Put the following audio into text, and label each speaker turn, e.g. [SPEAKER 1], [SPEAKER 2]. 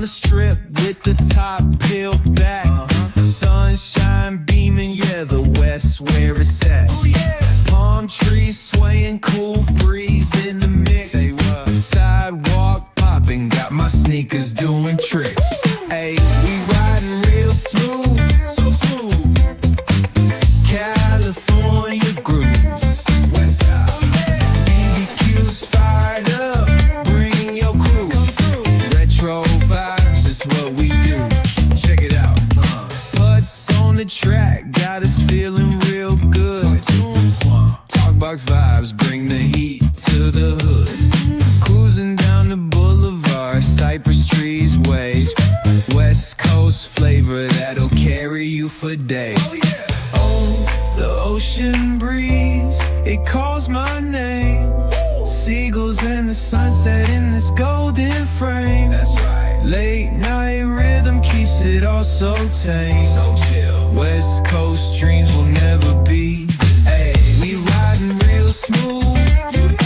[SPEAKER 1] the strip with the top peeled back. Sunshine beaming, yeah, the west where it's at. Palm trees swaying, cool breeze in the mix. Sidewalk popping, got my sneakers doing tricks. Ayy, we riding real smooth, so smooth. California grooves, west side. BBQ's fired up, bring your crew. Retro vibes is what we do. Check it out. Putts on the track, got us feeling real good. Talkbox vibes, bring the heat to the hood. Cruising down the boulevard, cypress trees wave. West Coast flavor that'll carry you for days. Oh, the ocean breeze, it calls my name. Seagulls and the sunset in this golden frame. That's right. Late night rhythm keeps it all so tame. So chill. West Coast dreams will never be. Hey, we riding real smooth.